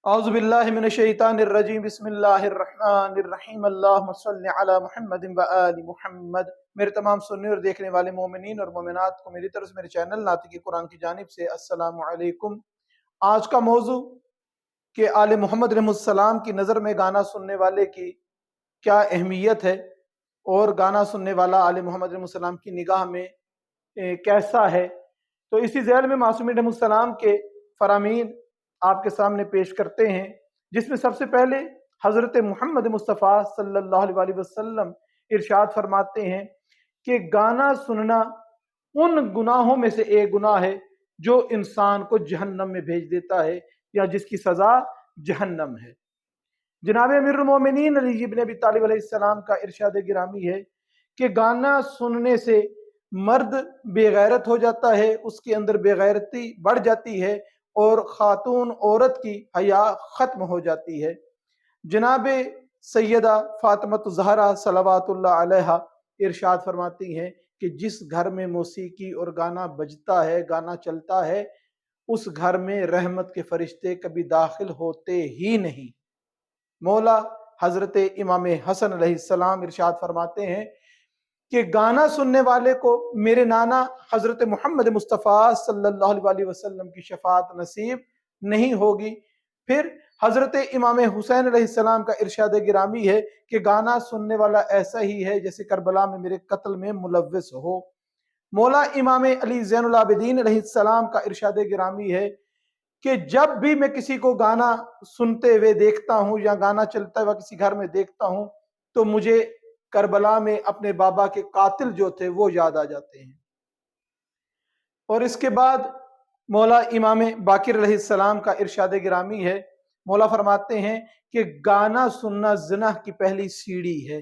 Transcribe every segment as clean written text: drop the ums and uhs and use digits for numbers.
اعوذ باللہ من الشیطان الرجیم بسم اللہ الرحمن الرحیم اللہم صلی علی محمد و آل محمد۔ میرے تمام سننے اور دیکھنے والے مومنین اور مومنات کو میری طرف سے میرے چینل ناطق قرآن کی جانب سے السلام علیکم۔ آج کا موضوع کہ آل محمد علیہ السلام کی نظر میں گانا سننے والے کی کیا اہمیت ہے اور گانا سننے والا آل محمد علیہ السلام کی نگاہ میں کیسا ہے، تو اسی ذیل میں معصومین علیہ السلام کے فرامین آپ کے سامنے پیش کرتے ہیں، جس میں سب سے پہلے حضرت محمد مصطفیٰ صلی اللہ علیہ وسلم ارشاد فرماتے ہیں کہ گانا سننا ان گناہوں میں سے ایک گناہ ہے جو انسان کو جہنم میں بھیج دیتا ہے یا جس کی سزا جہنم ہے۔ جناب امیر المومنین علی بن ابی طالب علیہ السلام کا ارشاد گرامی ہے کہ گانا سننے سے مرد بے غیرت ہو جاتا ہے، اس کے اندر بے غیرتی بڑھ جاتی ہے اور خاتون عورت کی حیا ختم ہو جاتی ہے۔ جناب سیدہ فاطمہ الزہرا صلوات اللہ علیہا ارشاد فرماتی ہیں کہ جس گھر میں موسیقی اور گانا بجتا ہے، گانا چلتا ہے، اس گھر میں رحمت کے فرشتے کبھی داخل ہوتے ہی نہیں۔ مولا حضرت امام حسن علیہ السلام ارشاد فرماتے ہیں کہ گانا سننے والے کو میرے نانا حضرت محمد مصطفیٰ صلی اللہ علیہ وسلم کی شفاعت نصیب نہیں ہوگی۔ پھر حضرت امام حسین علیہ السلام کا ارشاد گرامی ہے کہ گانا سننے والا ایسا ہی ہے جیسے کربلا میں میرے قتل میں ملوث ہو۔ مولا امام علی زین العابدین علیہ السلام کا ارشاد گرامی ہے کہ جب بھی میں کسی کو گانا سنتے ہوئے دیکھتا ہوں یا گانا چلتا ہوا کسی گھر میں دیکھتا ہوں تو مجھے کربلا میں اپنے بابا کے قاتل جو تھے وہ یاد آ جاتے ہیں۔ اور اس کے بعد مولا امام باقر علیہ السلام کا ارشاد گرامی ہے، مولا فرماتے ہیں کہ گانا سننا زنا کی پہلی سیڑھی ہے۔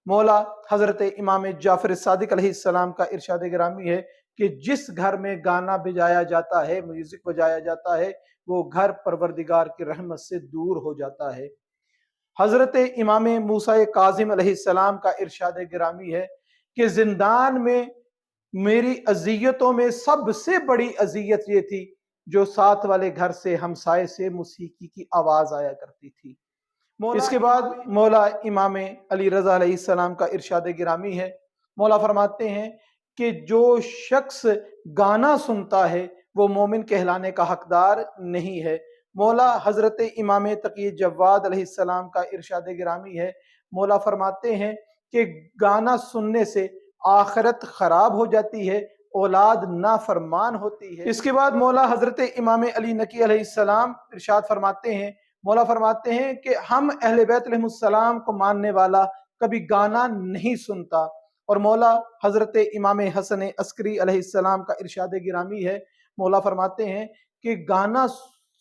مولا حضرت امام جعفر صادق علیہ السلام کا ارشاد گرامی ہے کہ جس گھر میں گانا بجایا جاتا ہے، میوزک بجایا جاتا ہے، وہ گھر پروردگار کی رحمت سے دور ہو جاتا ہے۔ حضرت امام موسیٰ کاظم علیہ السلام کا ارشاد گرامی ہے کہ زندان میں میری اذیتوں میں سب سے بڑی اذیت یہ تھی جو ساتھ والے گھر سے ہمسائے سے موسیقی کی آواز آیا کرتی تھی۔ اس کے بعد مولا امام علی رضا علیہ السلام کا ارشاد گرامی ہے، مولا فرماتے ہیں کہ جو شخص گانا سنتا ہے وہ مومن کہلانے کا حقدار نہیں ہے۔ مولا حضرت امام تقی جواد علیہ السلام کا ارشاد گرامی ہے، مولا فرماتے ہیں کہ گانا سننے سے آخرت خراب ہو جاتی ہے، اولاد نافرمان ہوتی ہے۔ اس کے بعد مولا حضرت امام علی نقی علیہ السلام ارشاد فرماتے ہیں، مولا فرماتے ہیں کہ ہم اہل بیت علیہ السلام کو ماننے والا کبھی گانا نہیں سنتا۔ اور مولا حضرت امام حسن عسکری علیہ السلام کا ارشاد گرامی ہے، مولا فرماتے ہیں کہ گانا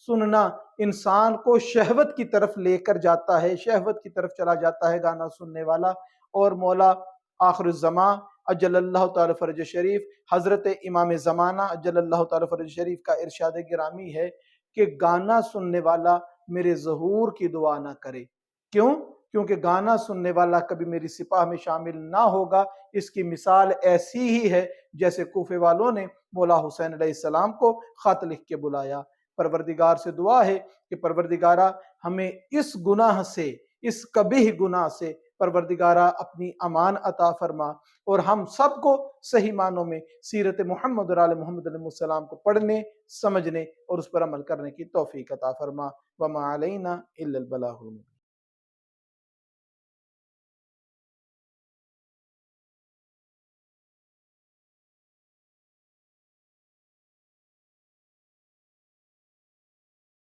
سننا انسان کو شہوت کی طرف لے کر جاتا ہے، شہوت کی طرف چلا جاتا ہے گانا سننے والا۔ اور مولا آخر الزمان اجل اللہ تعالی فرج شریف حضرت امام زمانہ اجل اللہ تعالی فرج شریف کا ارشاد گرامی ہے کہ گانا سننے والا میرے ظہور کی دعا نہ کرے۔ کیوں؟ کیونکہ گانا سننے والا کبھی میری سپاہ میں شامل نہ ہوگا۔ اس کی مثال ایسی ہی ہے جیسے کوفے والوں نے مولا حسین علیہ السلام کو خط لکھ کے بلایا۔ پروردگار سے دعا ہے کہ پروردگارہ ہمیں اس گناہ سے، اس قبیح گناہ سے پروردگارہ اپنی امان عطا فرما، اور ہم سب کو صحیح معنوں میں سیرت محمد اور آل محمد علیہ السلام کو پڑھنے، سمجھنے اور اس پر عمل کرنے کی توفیق عطا فرما۔ وما علینا الا البلاغ المبین۔